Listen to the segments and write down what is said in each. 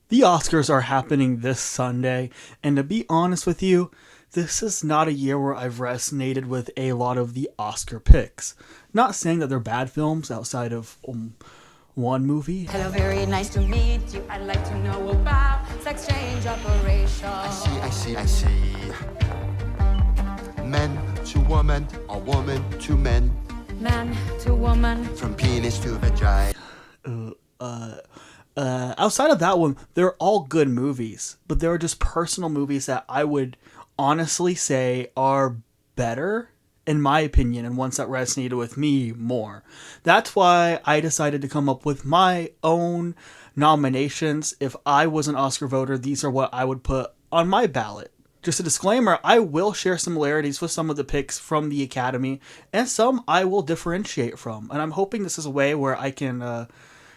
The Oscars are happening this Sunday, and to be honest with you, this is not a year where I've resonated with a lot of the Oscar picks. Not saying that they're bad films outside of one movie. Hello, very nice to meet you. I'd like to know about sex change operation. I see. Men to woman, or woman to men. Man to woman. From penis to vagina. Outside of that one, they're all good movies, but there are just personal movies that I would honestly say are better, in my opinion, and ones that resonated with me more. That's why I decided to come up with my own nominations. If I was an Oscar voter, these are what I would put on my ballot. Just a disclaimer, I will share similarities with some of the picks from the Academy, and some I will differentiate from. And I'm hoping this is a way where I can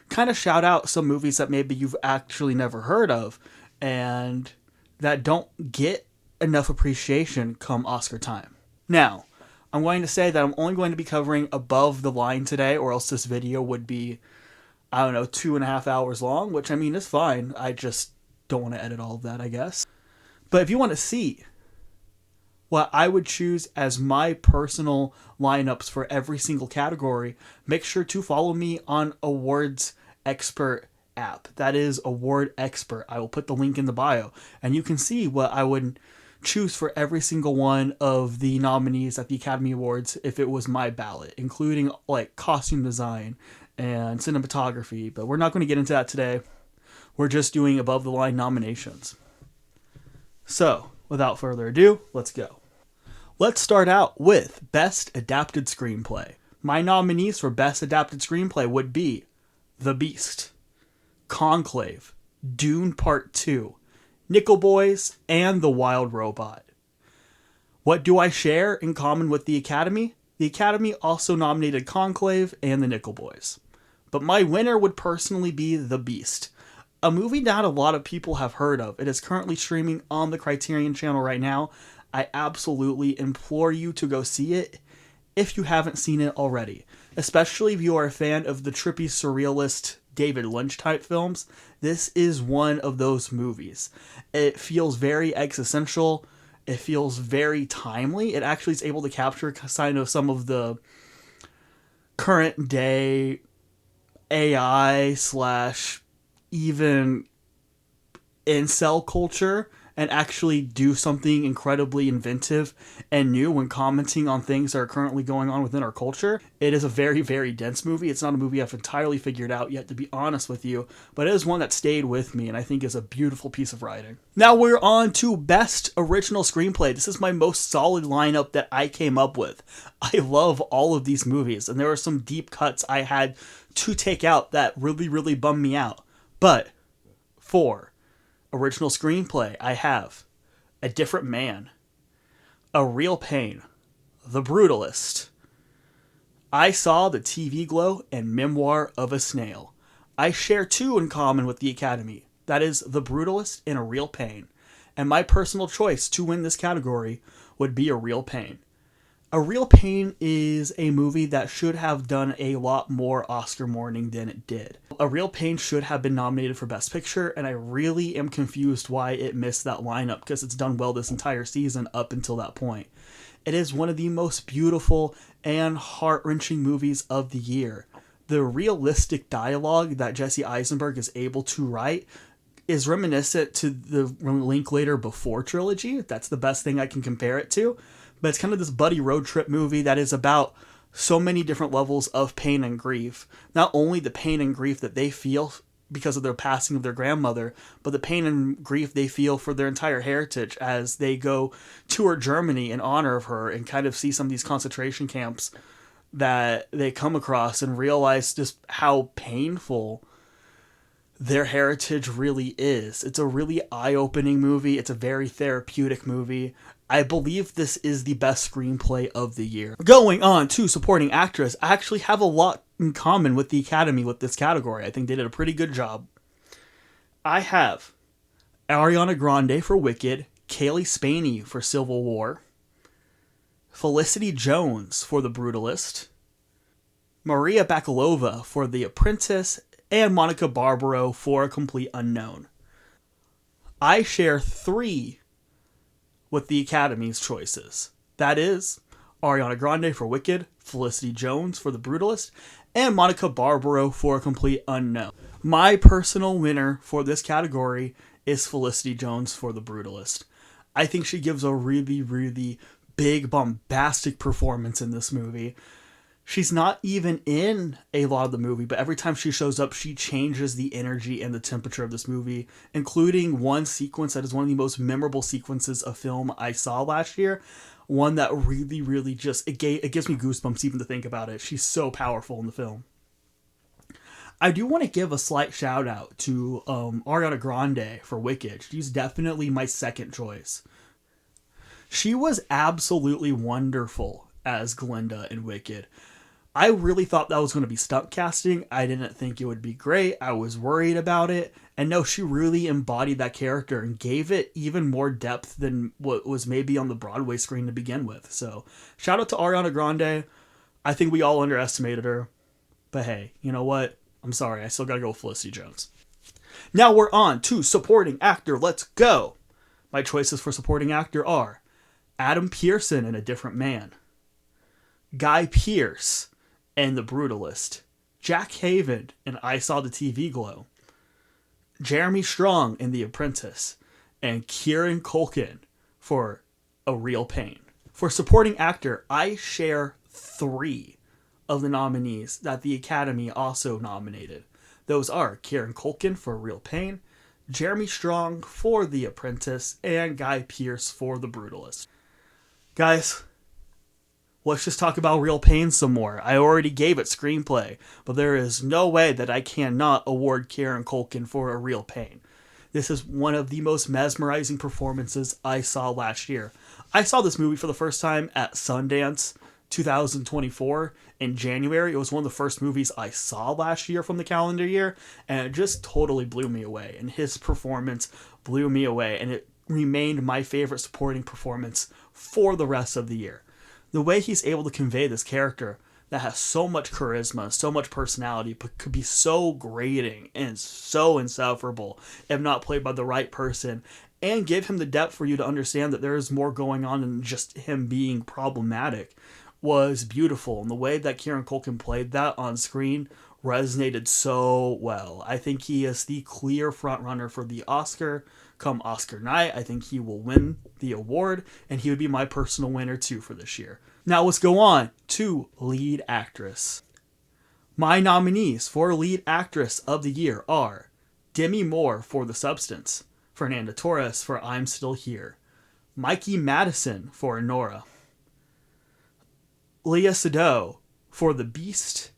kind of shout out some movies that maybe you've actually never heard of and that don't get enough appreciation come Oscar time. Now, I'm going to say that I'm only going to be covering Above the Line today, or else this video would be, 2.5 hours long, which I mean is fine. I just don't want to edit all of that, I guess. But if you want to see what I would choose as my personal lineups for every single category, make sure to follow me on Awards Expert app. That is Award Expert. I will put the link in the bio, and you can see what I would choose for every single one of the nominees at the Academy Awards if it was my ballot, including like costume design and cinematography. But we're not going to get into that today. We're just doing above the line nominations. So, without further ado, let's go. Let's start out with Best Adapted Screenplay. My nominees for Best Adapted Screenplay would be The Beast, Conclave, Dune Part 2, Nickel Boys, and The Wild Robot. What do I share in common with the Academy? The Academy also nominated Conclave and The Nickel Boys. But my winner would personally be The Beast, a movie not a lot of people have heard of. It is currently streaming on the Criterion channel right now. I absolutely implore you to go see it if you haven't seen it already. Especially if you are a fan of the trippy surrealist David Lynch type films. This is one of those movies. It feels very existential. It feels very timely. It actually is able to capture kind of some of the current day AI slash even incel culture and actually do something incredibly inventive and new when commenting on things that are currently going on within our culture. It is a very, very dense movie. It's not a movie I've entirely figured out yet, to be honest with you, but it is one that stayed with me and I think is a beautiful piece of writing. Now we're on to Best Original Screenplay. This is my most solid lineup that I came up with. I love all of these movies, and there are some deep cuts I had to take out that really, really bummed me out. But for original screenplay, I have A Different Man, A Real Pain, The Brutalist, I Saw the TV Glow, and Memoir of a Snail. I share two in common with the Academy. That is The Brutalist and A Real Pain. And my personal choice to win this category would be A Real Pain. A Real Pain is a movie that should have done a lot more Oscar mourning than it did. A Real Pain should have been nominated for Best Picture, and I really am confused why it missed that lineup, because it's done well this entire season up until that point. It is one of the most beautiful and heart-wrenching movies of the year. The realistic dialogue that Jesse Eisenberg is able to write is reminiscent to the Linklater Before trilogy. That's the best thing I can compare it to. But it's kind of this buddy road trip movie that is about so many different levels of pain and grief. Not only the pain and grief that they feel because of their passing of their grandmother, but the pain and grief they feel for their entire heritage as they go tour Germany in honor of her and kind of see some of these concentration camps that they come across and realize just how painful their heritage really is. It's a really eye-opening movie. It's a very therapeutic movie. I believe this is the best screenplay of the year. Going on to supporting actress, I actually have a lot in common with the Academy with this category. I think they did a pretty good job. I have Ariana Grande for Wicked, Kaylee Spaney for Civil War, Felicity Jones for The Brutalist, Maria Bakalova for The Apprentice, and Monica Barbaro for A Complete Unknown. I share 3 with the Academy's choices. That is Ariana Grande for Wicked, Felicity Jones for The Brutalist, and Monica Barbaro for A Complete Unknown. My personal winner for this category is Felicity Jones for The Brutalist. I think she gives a really, really big, bombastic performance in this movie. She's not even in a lot of the movie, but every time she shows up, she changes the energy and the temperature of this movie, including one sequence that is one of the most memorable sequences of film I saw last year. One that really, really just, it gives me goosebumps even to think about it. She's so powerful in the film. I do want to give a slight shout out to Ariana Grande for Wicked. She's definitely my second choice. She was absolutely wonderful as Glinda in Wicked. I really thought that was going to be stunt casting. I didn't think it would be great. I was worried about it. And no, she really embodied that character and gave it even more depth than what was maybe on the Broadway screen to begin with. So shout out to Ariana Grande. I think we all underestimated her. But hey, you know what? I'm sorry. I still got to go with Felicity Jones. Now we're on to supporting actor. Let's go. My choices for supporting actor are Adam Pearson in A Different Man, Guy Pearce in The Brutalist, Jack Haven in I Saw the TV Glow, Jeremy Strong in The Apprentice, and Kieran Culkin for A Real Pain. For supporting actor, I share 3 of the nominees that the Academy also nominated. Those are Kieran Culkin for A Real Pain, Jeremy Strong for The Apprentice, and Guy Pearce for The Brutalist. Guys, let's just talk about Real Pain some more. I already gave it screenplay, but there is no way that I cannot award Kieran Culkin for A Real Pain. This is one of the most mesmerizing performances I saw last year. I saw this movie for the first time at Sundance 2024 in January. It was one of the first movies I saw last year from the calendar year, and it just totally blew me away. And his performance blew me away, and it remained my favorite supporting performance for the rest of the year. The way he's able to convey this character that has so much charisma, so much personality, but could be so grating and so insufferable if not played by the right person, and give him the depth for you to understand that there is more going on than just him being problematic, was beautiful. And the way that Kieran Culkin played that on screen resonated so well. I think he is the clear frontrunner for the Oscar come Oscar night. I think he will win the award, and he would be my personal winner too for this year. Now let's go on to lead actress. My nominees for lead actress of the year are Demi Moore for The Substance, Fernanda Torres for I'm Still Here, Mikey Madison for Nora, Lea Seydoux for The Beast,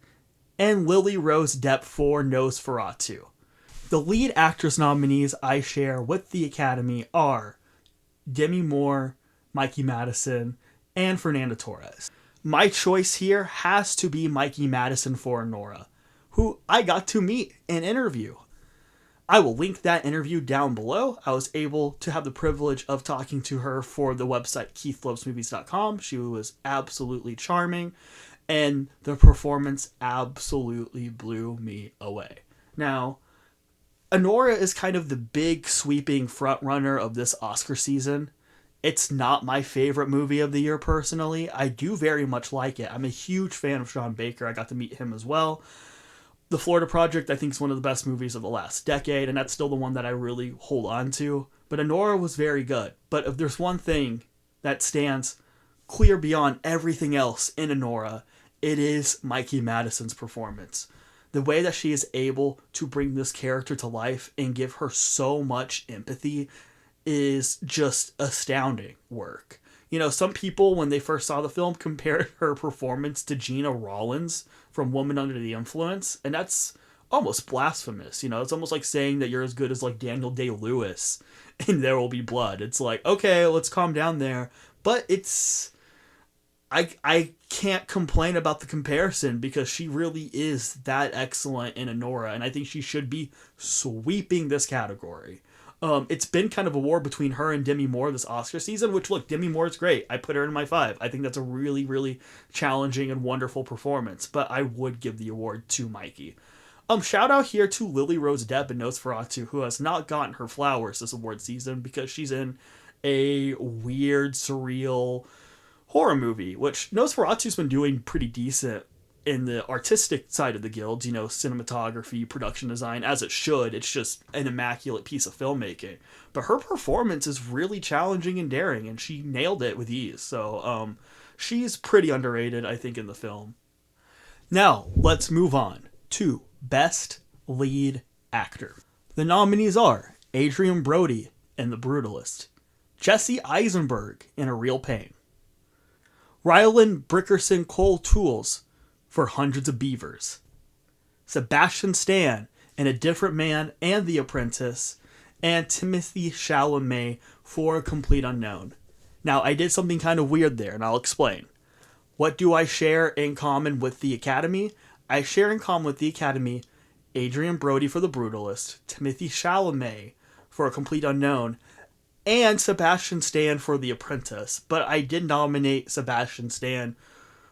and Lily Rose Depp for Nosferatu. The lead actress nominees I share with the Academy are Demi Moore, Mikey Madison, and Fernanda Torres. My choice here has to be Mikey Madison for Nora, who I got to meet and interview. I will link that interview down below. I was able to have the privilege of talking to her for the website KeithLovesMovies.com. She was absolutely charming, and the performance absolutely blew me away. Now, Anora is kind of the big sweeping front runner of this Oscar season. It's not my favorite movie of the year personally. I do very much like it. I'm a huge fan of Sean Baker. I got to meet him as well. The Florida Project, I think, is one of the best movies of the last decade, and that's still the one that I really hold on to. But Anora was very good. But if there's one thing that stands clear beyond everything else in Anora, it is Mikey Madison's performance. The way that she is able to bring this character to life and give her so much empathy is just astounding work. You know, some people, when they first saw the film, compared her performance to Gina Rollins from Woman Under the Influence, and that's almost blasphemous. You know, it's almost like saying that you're as good as like Daniel Day-Lewis in There Will Be Blood. It's like, okay, let's calm down there. But it's... I can't complain about the comparison because she really is that excellent in Anora, and I think she should be sweeping this category. It's been kind of a war between her and Demi Moore this Oscar season, which, look, Demi Moore's great. I put her in my 5. I think that's a really, really challenging and wonderful performance, but I would give the award to Mikey. Shout out here to Lily Rose Depp and Nosferatu, who has not gotten her flowers this award season because she's in a weird, surreal horror movie, which Nosferatu's been doing pretty decent in the artistic side of the guild, cinematography, production design, as it should. It's just an immaculate piece of filmmaking. But her performance is really challenging and daring, and she nailed it with ease. So, she's pretty underrated, I think, in the film. Now, let's move on to Best Lead Actor. The nominees are Adrian Brody in The Brutalist, Jesse Eisenberg in A Real Pain, Ryland Brickerson Cole Tools for Hundreds of Beavers, Sebastian Stan in A Different Man and The Apprentice, and Timothy Chalamet for A Complete Unknown. Now, I did something kind of weird there, and I'll explain. What do I share in common with the Academy? I share in common with the Academy Adrian Brody for The Brutalist, Timothy Chalamet for A Complete Unknown, and Sebastian Stan for The Apprentice. But I did nominate Sebastian Stan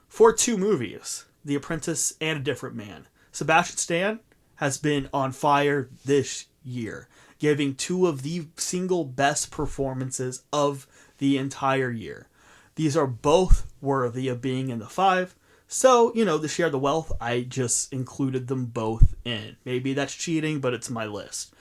for 2 movies, The Apprentice and A Different Man. Sebastian Stan has been on fire this year, giving 2 of the single best performances of the entire year. These are both worthy of being in the 5. So, to share the wealth, I just included them both in. Maybe that's cheating, but it's my list.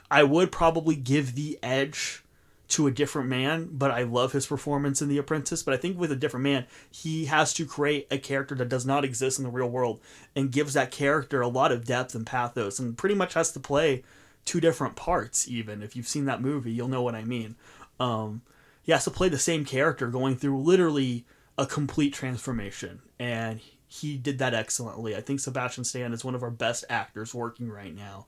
I would probably give the edge to A Different Man, but I love his performance in The Apprentice. But I think with A Different Man, he has to create a character that does not exist in the real world and gives that character a lot of depth and pathos, and pretty much has to play 2 different parts. Even if you've seen that movie, you'll know what I mean. He has to play the same character going through literally a complete transformation, and he did that excellently. I think Sebastian Stan is one of our best actors working right now.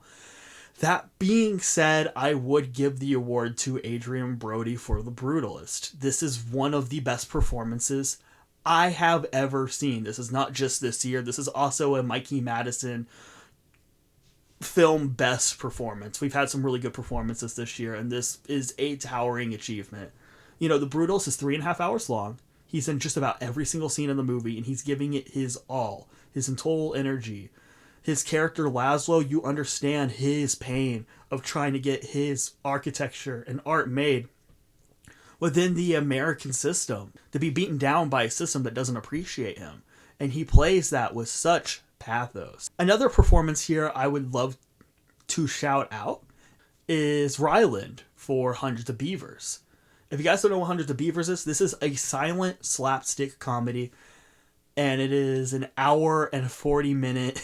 That being said, I would give the award to Adrian Brody for The Brutalist. This is one of the best performances I have ever seen. This is not just this year. This is also a Mikey Madison film best performance. We've had some really good performances this year, and this is a towering achievement. The Brutalist is 3.5 hours long. He's in just about every single scene in the movie, and he's giving it his all, his total energy. His character, Laszlo, you understand his pain of trying to get his architecture and art made within the American system, to be beaten down by a system that doesn't appreciate him. And he plays that with such pathos. Another performance here I would love to shout out is Ryland for Hundreds of Beavers. If you guys don't know what Hundreds of Beavers is, this is a silent slapstick comedy, and it is an hour and 40-minute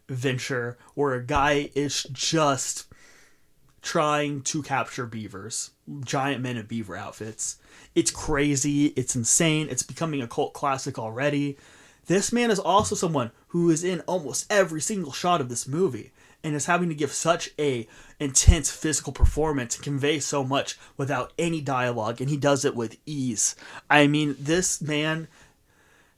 venture where a guy is just trying to capture beavers, giant men in beaver outfits. It's crazy, it's insane, it's becoming a cult classic already. This man is also someone who is in almost every single shot of this movie, and is having to give such a intense physical performance and convey so much without any dialogue, and he does it with ease. I mean, this man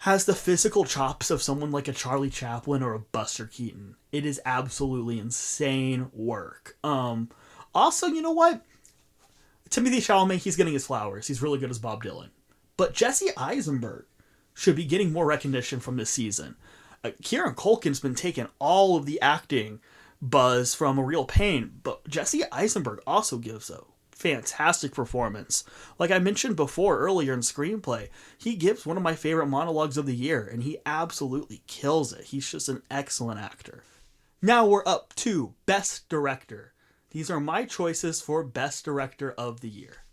has the physical chops of someone like a Charlie Chaplin or a Buster Keaton. It is absolutely insane work. Also, you know what? Timothy Chalamet, he's getting his flowers. He's really good as Bob Dylan. But Jesse Eisenberg should be getting more recognition from this season. Kieran Culkin's been taking all of the acting buzz from A Real Pain, but Jesse Eisenberg also gives a fantastic performance. Like I mentioned before earlier in screenplay, he gives one of my favorite monologues of the year, and he absolutely kills it. He's just an excellent actor. Now we're up to Best Director. These are my choices for Best Director of the Year.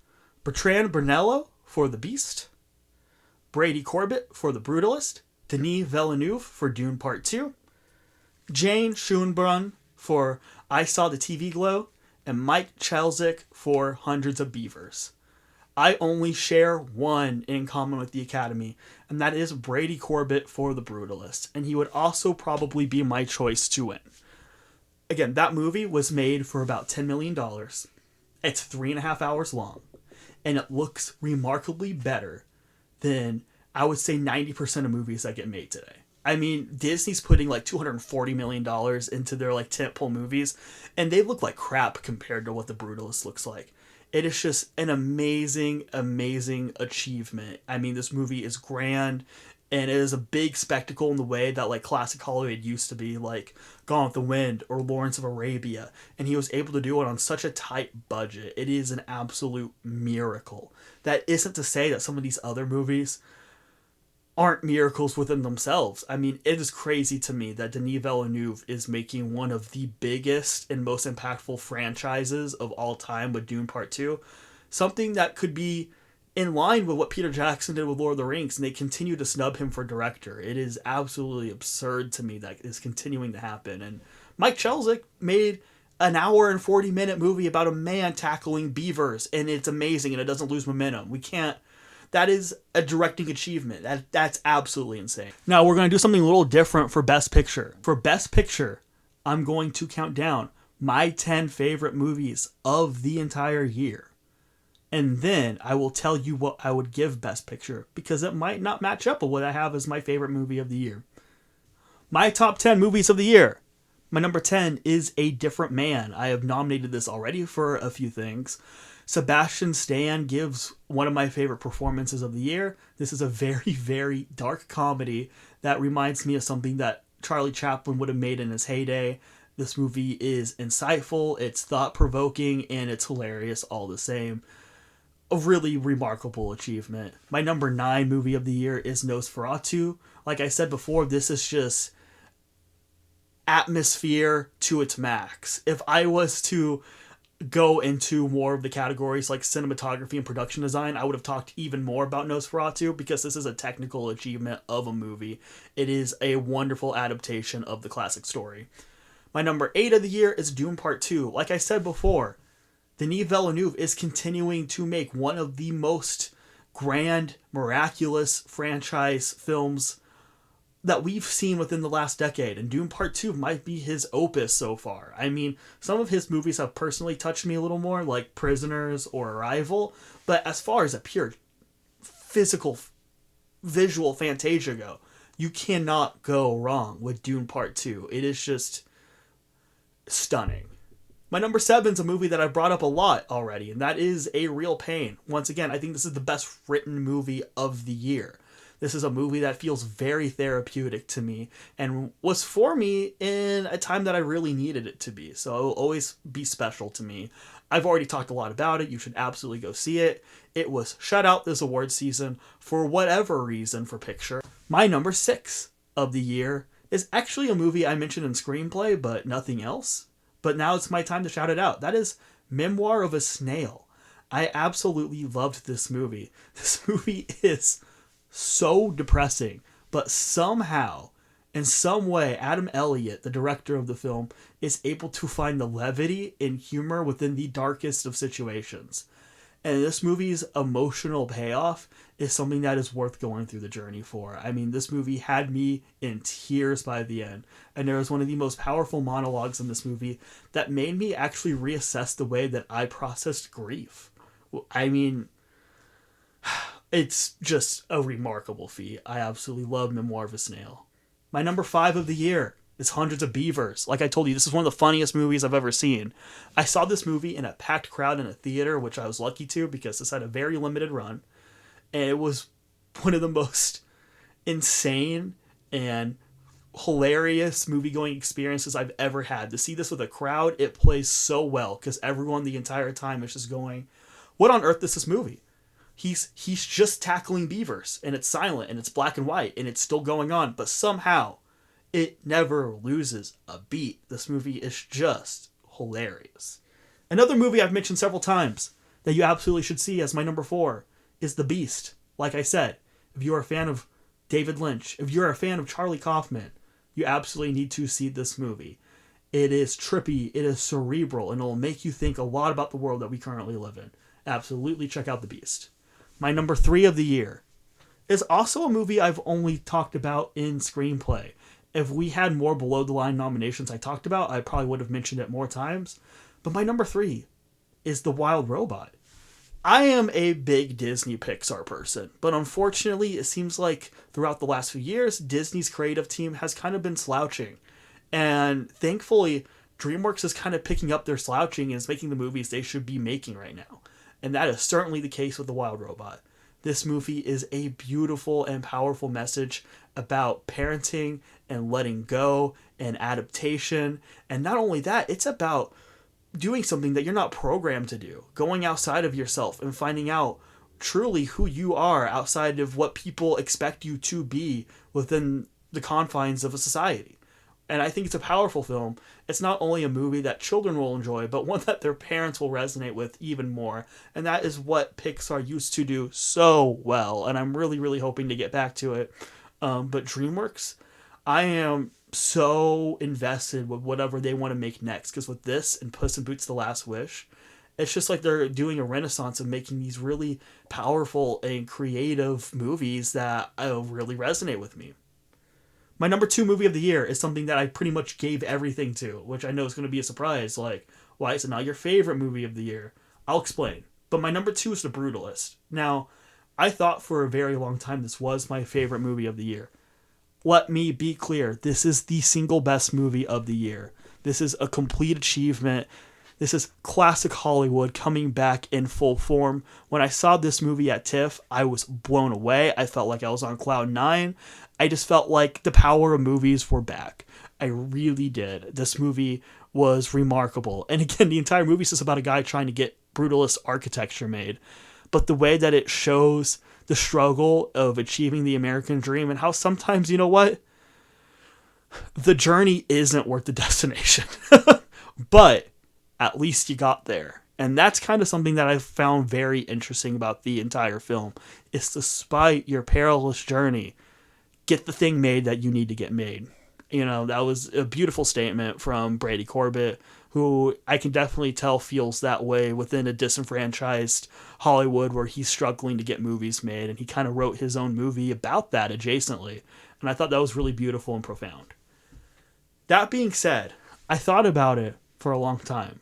Bertrand Bonello for The Beast, Brady Corbet for The Brutalist, Denis Villeneuve for Dune Part 2, Jane Schoenbrunn for I Saw the TV Glow, and Mike Chelzik for Hundreds of Beavers. I only share one in common with the Academy, and that is Brady Corbet for The Brutalist, and he would also probably be my choice to win. Again, that movie was made for about $10 million. It's 3.5 hours long, and it looks remarkably better than, I would say, 90% of movies that get made today. I mean, Disney's putting like $240 million into their like tentpole movies, and they look like crap compared to what The Brutalist looks like. It is just an amazing, amazing achievement. I mean, this movie is grand. And it is a big spectacle in the way that like classic Hollywood used to be, like Gone with the Wind or Lawrence of Arabia. And he was able to do it on such a tight budget. It is an absolute miracle. That isn't to say that some of these other movies aren't miracles within themselves. I mean, it is crazy to me that Denis Villeneuve is making one of the biggest and most impactful franchises of all time with Dune Part 2. Something that could be in line with what Peter Jackson did with Lord of the Rings, and they continue to snub him for director. It is absolutely absurd to me that is continuing to happen. And Mike Chelzick made an hour and 40-minute movie about a man tackling beavers, and it's amazing, and it doesn't lose momentum. That is a directing achievement. That's absolutely insane. Now we're going to do something a little different for Best Picture. For Best Picture, I'm going to count down my 10 favorite movies of the entire year. And then I will tell you what I would give Best Picture, because it might not match up with what I have as my favorite movie of the year. My top 10 movies of the year. My number 10 is A Different Man. I have nominated this already for a few things. Sebastian Stan gives one of my favorite performances of the year. This is a very, very dark comedy that reminds me of something that Charlie Chaplin would have made in his heyday. This movie is insightful, it's thought-provoking, and it's hilarious all the same. A really remarkable achievement. My number 9 movie of the year is Nosferatu. Like I said before, this is just atmosphere to its max. If I was to go into more of the categories like cinematography and production design, I would have talked even more about Nosferatu, because this is a technical achievement of a movie. It is a wonderful adaptation of the classic story. My number 8 of the year is Dune Part 2. Like I said before, Denis Villeneuve is continuing to make one of the most grand, miraculous franchise films that we've seen within the last decade, and Dune Part 2 might be his opus so far. I mean, some of his movies have personally touched me a little more, like Prisoners or Arrival, but as far as a pure physical, visual Fantasia go, you cannot go wrong with Dune Part 2. It is just stunning. My number 7 is a movie that I brought up a lot already, and that is A Real Pain. Once again, I think this is the best written movie of the year. This is a movie that feels very therapeutic to me and was for me in a time that I really needed it to be. So it will always be special to me. I've already talked a lot about it. You should absolutely go see it. It was shut out this award season for whatever reason for Picture. My number 6 of the year is actually a movie I mentioned in Screenplay, but nothing else. But now it's my time to shout it out. That is Memoir of a Snail. I absolutely loved this movie. This movie is so depressing, but somehow, in some way, Adam Elliott, the director of the film, is able to find the levity and humor within the darkest of situations. And this movie's emotional payoff is something that is worth going through the journey for. I mean, this movie had me in tears by the end. And there was one of the most powerful monologues in this movie that made me actually reassess the way that I processed grief. I mean, it's just a remarkable feat. I absolutely love Memoir of a Snail. My number 5 of the year is Hundreds of Beavers. Like I told you, this is one of the funniest movies I've ever seen. I saw this movie in a packed crowd in a theater, which I was lucky to because this had a very limited run. And it was one of the most insane and hilarious movie-going experiences I've ever had. To see this with a crowd, it plays so well because everyone the entire time is just going, what on earth is this movie? He's just tackling beavers, and it's silent, and it's black and white, and it's still going on, but somehow it never loses a beat. This movie is just hilarious. Another movie I've mentioned several times that you absolutely should see as my number 4 is The Beast. Like I said, if you're a fan of David Lynch, if you're a fan of Charlie Kaufman, you absolutely need to see this movie. It is trippy, it is cerebral, and it will make you think a lot about the world that we currently live in. Absolutely check out The Beast. My number 3 of the year is also a movie I've only talked about in Screenplay. If we had more below the line nominations I talked about, I probably would have mentioned it more times. But my number 3 is The Wild Robot. I am a big Disney Pixar person, but unfortunately it seems like throughout the last few years, Disney's creative team has kind of been slouching. And thankfully, DreamWorks is kind of picking up their slouching and is making the movies they should be making right now. And that is certainly the case with The Wild Robot. This movie is a beautiful and powerful message about parenting and letting go and adaptation. And not only that, it's about doing something that you're not programmed to do, going outside of yourself and finding out truly who you are outside of what people expect you to be within the confines of a society. And I think it's a powerful film. It's not only a movie that children will enjoy, but one that their parents will resonate with even more. And that is what Pixar used to do so well. And I'm really, really hoping to get back to it. But DreamWorks, I am so invested with whatever they want to make next. Because with this and Puss in Boots: The Last Wish, it's just like they're doing a renaissance of making these really powerful and creative movies that really resonate with me. My number 2 movie of the year is something that I pretty much gave everything to, which I know is going to be a surprise. Like, why is it not your favorite movie of the year? I'll explain. But my number 2 is The Brutalist. Now, I thought for a very long time this was my favorite movie of the year. Let me be clear. This is the single best movie of the year. This is a complete achievement. This is classic Hollywood coming back in full form. When I saw this movie at TIFF, I was blown away. I felt like I was on cloud 9. I just felt like the power of movies were back. I really did. This movie was remarkable. And again, the entire movie is just about a guy trying to get brutalist architecture made. But the way that it shows the struggle of achieving the American dream and how sometimes, you know what? The journey isn't worth the destination. But at least you got there. And that's kind of something that I found very interesting about the entire film. Is despite your perilous journey, get the thing made that you need to get made. You know, that was a beautiful statement from Brady Corbett, who I can definitely tell feels that way within a disenfranchised Hollywood where he's struggling to get movies made. And he kind of wrote his own movie about that adjacently. And I thought that was really beautiful and profound. That being said, I thought about it for a long time.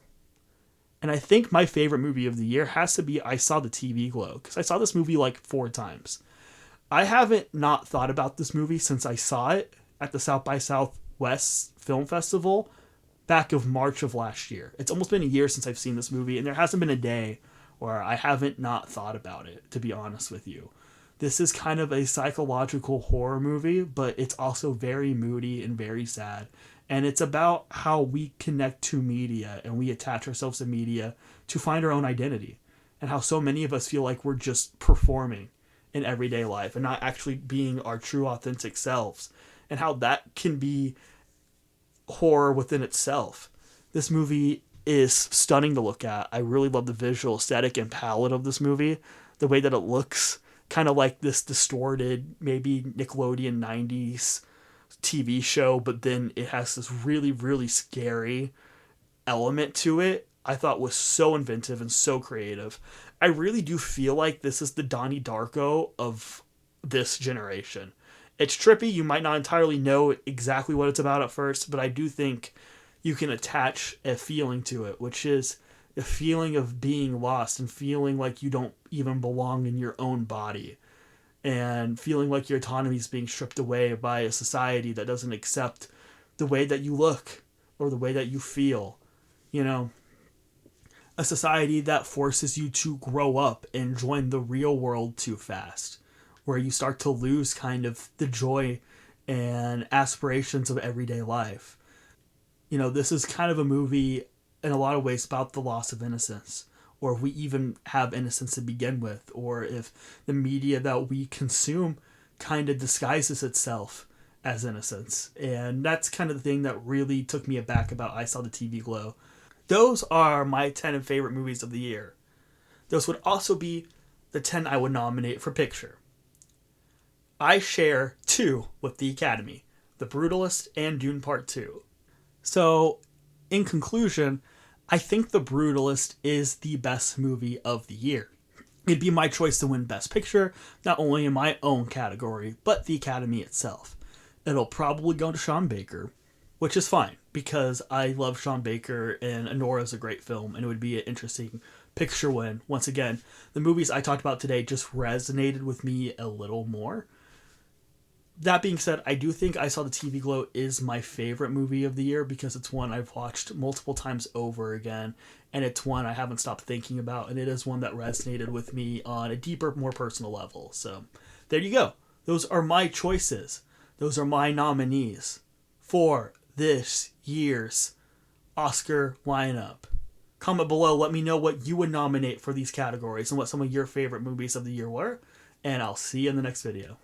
And I think my favorite movie of the year has to be I Saw the TV Glow, because I saw this movie like 4 times. I haven't not thought about this movie since I saw it at the South by Southwest Film Festival back of March of last year. It's almost been a year since I've seen this movie, and there hasn't been a day where I haven't not thought about it, to be honest with you. This is kind of a psychological horror movie, but it's also very moody and very sad. And it's about how we connect to media and we attach ourselves to media to find our own identity. And how so many of us feel like we're just performing in everyday life and not actually being our true authentic selves. And how that can be horror within itself. This movie is stunning to look at. I really love the visual aesthetic and palette of this movie. The way that it looks, kind of like this distorted, maybe Nickelodeon 90s TV show, but then it has this really, really scary element to it. I thought was so inventive and so creative. I really do feel like this is the Donnie Darko of this generation. It's trippy. You might not entirely know exactly what it's about at first, but I do think you can attach a feeling to it, which is a feeling of being lost and feeling like you don't even belong in your own body. And feeling like your autonomy is being stripped away by a society that doesn't accept the way that you look or the way that you feel. You know, a society that forces you to grow up and join the real world too fast, where you start to lose kind of the joy and aspirations of everyday life. You know, this is kind of a movie in a lot of ways about the loss of innocence. Or if we even have innocence to begin with, or if the media that we consume kind of disguises itself as innocence. And that's kind of the thing that really took me aback about I Saw the TV Glow. Those are my 10 favorite movies of the year. Those would also be the 10 I would nominate for picture. I share 2 with the Academy, The Brutalist and Dune Part 2. So, in conclusion, I think The Brutalist is the best movie of the year. It'd be my choice to win Best Picture, not only in my own category, but the Academy itself. It'll probably go to Sean Baker, which is fine, because I love Sean Baker, and Anora is a great film, and it would be an interesting picture win. Once again, the movies I talked about today just resonated with me a little more. That being said, I do think I Saw the TV Glow is my favorite movie of the year because it's one I've watched multiple times over again, and it's one I haven't stopped thinking about, and it is one that resonated with me on a deeper, more personal level. So there you go. Those are my choices. Those are my nominees for this year's Oscar lineup. Comment below, let me know what you would nominate for these categories and what some of your favorite movies of the year were, and I'll see you in the next video.